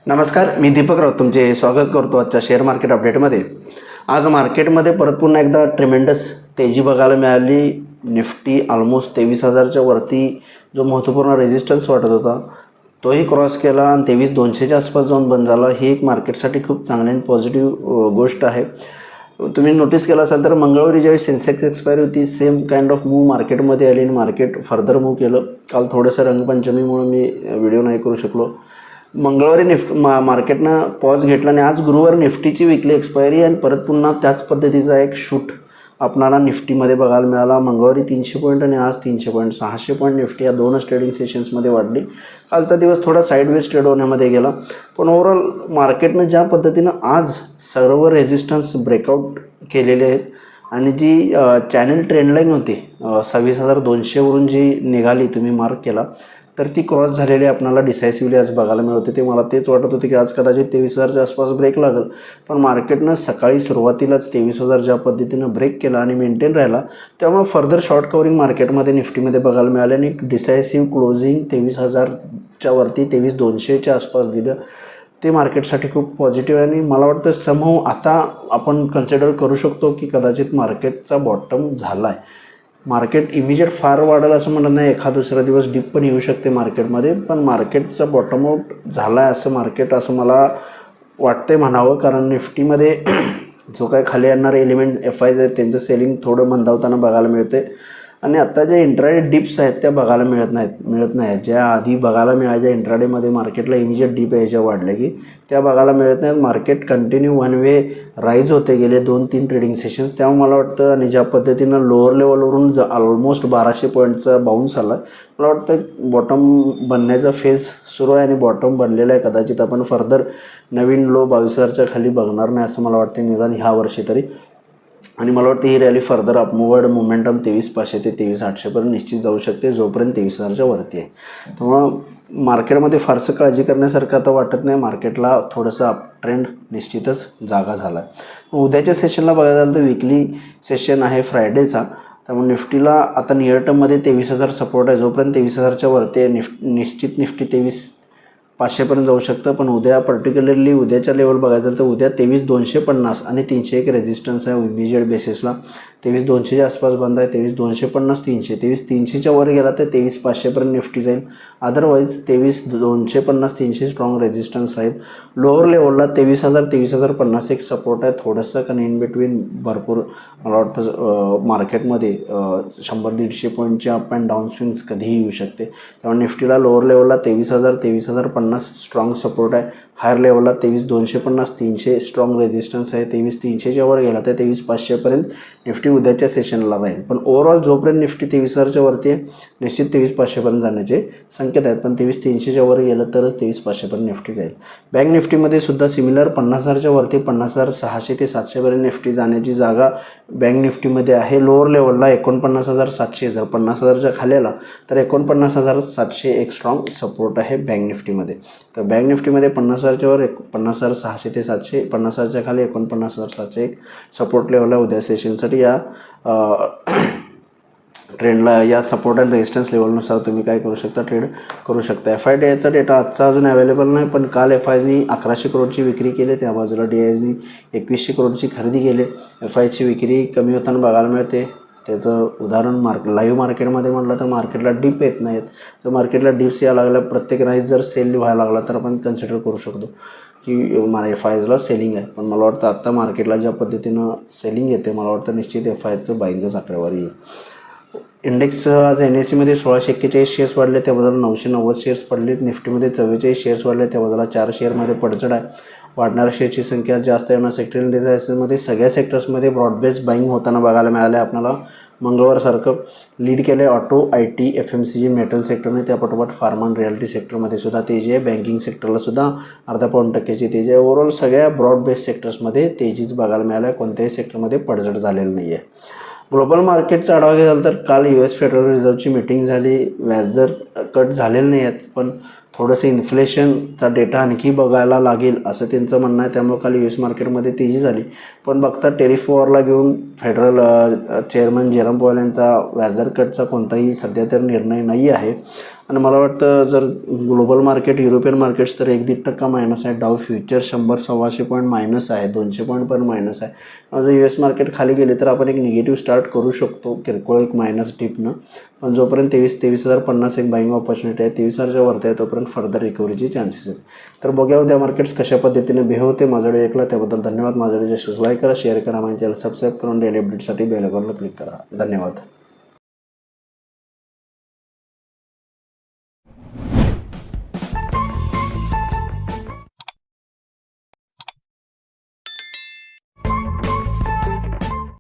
नमस्कार, मी दीपक राऊत तुमचे स्वागत करतो आजच्या शेअर मार्केट अपडेटमध्ये। आज मार्केटमध्ये परत पुन्हा एकदा ट्रेमेंडस तेजी बघायला मिळाली। निफ्टी ऑलमोस्ट 23,000च्या वरती जो महत्त्वपूर्ण रेजिस्टन्स वाटत होता तोही क्रॉस केला आणि 23,200च्या आसपास जाऊन बंद झाला। ही एक मार्केटसाठी खूप चांगली आणि पॉझिटिव्ह गोष्ट आहे। तुम्ही नोटीस केलं असाल तर मंगळवारी ज्यावेळी सेन्सेक्स एक्सपायरी होती सेम काइंड ऑफ मूव मार्केटमध्ये आली आणि मार्केट फर्दर मूव केलं। काल थोडंसं रंगपंचमीमुळे मी व्हिडिओ नाही करू शकलो। मंगळवारी मार्केटनं पॉज घेतला आणि आज गुरुवार निफ्टीची विकली एक्सपायरी आणि परत पुन्हा त्याच पद्धतीचा एक शूट आपणाला निफ्टीमध्ये बघायला मिळाला। मंगळवारी 300 पॉईंट आणि आज 300 पॉईंट 600 पॉईंट निफ्टी या दोनच ट्रेडिंग सेशन्समध्ये वाढली। कालचा दिवस थोडा साईडवेज ट्रेड होण्यामध्ये गेला, पण ओव्हरऑल मार्केटनं ज्या पद्धतीनं आज सर्व रेजिस्टन्स ब्रेकआउट केलेले आहेत आणि जी चॅनल ट्रेंडलाईन होती 26,200वरून जी निघाली तुम्ही मार्क केला तर ती क्रॉस झालेली आपल्याला डिसायसिव्हली आज बघायला मिळते। ते मला तेच वाटत होते की आज कदाचित 23,000च्या आसपास ब्रेक लागेल, पण मार्केटनं सकाळी सुरुवातीलाच 23,000 ज्या पद्धतीनं ब्रेक केला आणि मेंटेन राहिला त्यामुळे फर्दर शॉर्ट कवरिंग मार्केटमध्ये निफ्टीमध्ये बघायला मिळाले आणि डिसायसिव्ह क्लोजिंग 23,000च्या वरती 23,200च्या आसपास दिलं। ते मार्केटसाठी खूप पॉझिटिव्ह आहे आणि मला वाटतं समहाऊ आता आपण कन्सिडर करू शकतो की कदाचित मार्केटचा बॉटम झाला आहे। मार्केट इमिजिएट फार वाढेल असं म्हणत नाही, एखाद दुसरा दिवस डिप पण येऊ शकते मार्केटमध्ये, पण मार्केटचा बॉटम आउट झाला आहे असं मला वाटते म्हणावं। कारण निफ्टीमध्ये जो काय खाली येणारे एलिमेंट FIs आहेत त्यांचं सेलिंग थोडं मंदावताना बघायला मिळते आणि आत्ता जे इंट्राडे डिप्स आहेत त्या बघायला मिळत नाहीत। ज्या आधी बघायला मिळायच्या इंट्राडेमध्ये मार्केटला इमिजिएट डिप यायच्या वाढल्या की त्या बघायला मिळत नाहीत। Market continue one way rise होते गेले 2-3 ट्रेडिंग सेशन्स, त्यामुळे मला वाटतं आणि ज्या पद्धतीनं लोअर लेवलवरून ऑलमोस्ट 1200 पॉईंटचा बाउन्स आला मला वाटतं बॉटम बनण्याचा फेज सुरू आहे आणि बॉटम बनलेला आहे। कदाचित आपण फर्दर नवीन लो 22,000च्या खाली बघणार नाही असं मला वाटतं निदान ह्या वर्षी तरी, आणि मला वाटतं ही रॅली फर्दर अपमुवर्ड मोमेंटम 23,500 ते 23,800पर्यंत निश्चित जाऊ शकते जोपर्यंत 23,000च्या वरती आहे। त्यामुळं मार्केटमध्ये फारसं काळजी करण्यासारखं आता वाटत नाही। मार्केटला थोडंसं अप ट्रेंड निश्चितच जागा झाला आहे। उद्याच्या सेशनला बघायला झालं तर विकली सेशन आहे फ्रायडेचा, त्यामुळे निफ्टीला आता नियर टर्ममध्ये 23,000 सपोर्ट आहे। जोपर्यंत 23,000च्या वरती आहे निश्चित निफ्टी 23,500पर्यंत जाऊ शकतं, पण उद्या पर्टिक्युलरली उद्याच्या लेवल बघायचं तर उद्या 23,250 आणि 301 रेजिस्टन्स आहे इमिजिएट बेसिसला। 23,200च्या आसपास बंद आहे, 23,250 300, 23,300च्या वर गेला तर 23,500पर्यंत निफ्टी जाईल। अदरवाईज 23,250 300 स्ट्रॉंग रेजिस्टन्स राहील। लोअर लेवलला 23,000 23,050 एक सपोर्ट आहे थोडंसं, कारण इन बिटवीन भरपूर मला वाटतं मार्केटमध्ये 100-150 पॉईंटचे अप अँड डाऊन स्विंग्स कधीही येऊ शकते। त्यामुळे निफ्टीला लोअर लेवलला 23,000 23,050 स्ट्रॉंग सपोर्ट आहे। हायर लेवलला 23,250 300 स्ट्रॉंग रेजिस्टन्स आहे। 23,300च्या वर गेला तर 23,500पर्यंत निफ्टी उद्याच्या सेशनला राहील, पण ओव्हरऑल जोपर्यंत निफ्टी 23,000च्या वरती आहे निश्चित 23,500पर्यंत जाण्याचे संकेत आहेत, पण 23,300च्या वर गेलं तरच 23,500पर्यंत निफ्टी जाईल। बँक निफ्टीमध्ये सुद्धा सिमिलर 50,000च्या वरती 50,600 ते 700पर्यंत निफ्टी जाण्याची जागा बँक निफ्टीमध्ये आहे। लोअर लेवलला 49,700 जर 50,000च्या खाली आला तर 49,700 एक स्ट्रॉंग सपोर्ट आहे बँक निफ्टीमध्ये। तर बँक निफ्टीमध्ये 50,000च्या वर 50,600 ते 700, 50,000च्या खाली 49,700 एक सपोर्ट लेवलला उद्या सेशनसाठी या ट्रेंडला या सपोर्ट अँड रेजिस्टन्स लेवलनुसार तुम्ही काय करू शकता, ट्रेड करू शकता। FIDIचा डेटा आजचा अजून अवेलेबल नाही, पण काल FIनी 1100 करोडची विक्री केली, त्या बाजूला DISनी 2100 करोडची खरेदी केली। FIची विक्री कमी होताना बघायला मिळते। त्याचं उदाहरण लाईव्ह मार्केटमध्ये म्हटलं तर मार्केटला डिप येत नाहीत, तर मार्केटला डिप्स यायला लागल्या प्रत्येक राईज जर सेल व्हायला लागला तर आपण कन्सिडर करू शकतो की FIला सेलिंग आहे, पण मला वाटतं आत्ता मार्केटला ज्या पद्धतीनं सेलिंग येते मला वाटतं निश्चित FIचं बाईंगच आकडेवारी येईल। इंडेक्स आज NSEमध्ये 1641 शेअर्स वाढले, त्या बाजूला 990 शेअर्स पडलेत। निफ्टीमध्ये 44 शेअर्स वाढले, त्या बाजूला 4 शेअरमध्ये पडचढ आहे। वाढणाऱ्या शेअरची संख्या जास्त आहे। सेक्टरल इंडिसेसमध्ये सगळ्या सेक्टर्समध्ये ब्रॉडबेस्ड बाईंग होताना बघायला मिळालं आहे आपल्याला। मंगळवारसारखं लीड केलं आहे ऑटो, IT, FMCG, मेटल सेक्टरने, त्यापाठोपाठ फार्मा आणि रिअल्टी सेक्टरमध्ये सुद्धा तेजी आहे। बँकिंग सेक्टरला सुद्धा 0.5% तेजी आहे। ओव्हरऑल सगळ्या ब्रॉडबेस्ड सेक्टर्समध्ये तेजीच बघायला मिळालं आहे, कोणत्याही सेक्टरमध्ये पडझड झालेलं नाही आहे। ग्लोबल मार्केटचा आढावा घ्याल तर काल US फेडरल रिझर्व्हची मीटिंग झाली, व्याजदर कट झालेले नाही आहेत, पण थोडंसं इन्फ्लेशनचा डेटा आणखी बघायला लागेल असं त्यांचं म्हणणं आहे, त्यामुळे काल US मार्केटमध्ये तेजी झाली। पण बघता टेरिफ वॉरला घेऊन फेडरल चेअरमन जेरम पॉवेल यांचा व्याजदर कटचा कोणताही सध्या तर निर्णय नाही आहे आणि मला वाटतं जर ग्लोबल मार्केट युरोपियन मार्केट्स तर 1-1.5% मायनस आहे. डाव फ्युचर 100-125 पॉईंट मायनस आहे, 200 पॉईंट पण मायनस आहे. जर US मार्केट खाली गेले तर आपण एक निगेटिव्ह स्टार्ट करू शकतो किरकोळ एक मायनस डिपनं. पण जोपर्यंत 23,050 एक बाईंग ऑपॉर्च्युनिटी आहे, 23,000च्या वरती आहे तोपर्यंत फर्दर रिकव्हरीची चान्सेस आहेत. तर बघूया उद्या मार्केट्स कशा पद्धतीने बिहेव होते. माझा व्हिडिओ ऐकला त्याबद्दल धन्यवाद. माझा व्हिडिओ लाईक करा, शेअर करा, माझ्या चॅनल सबस्क्राईब करून डेली अपडेटसाठी बेल आयकॉनला क्लिक करा. धन्यवाद.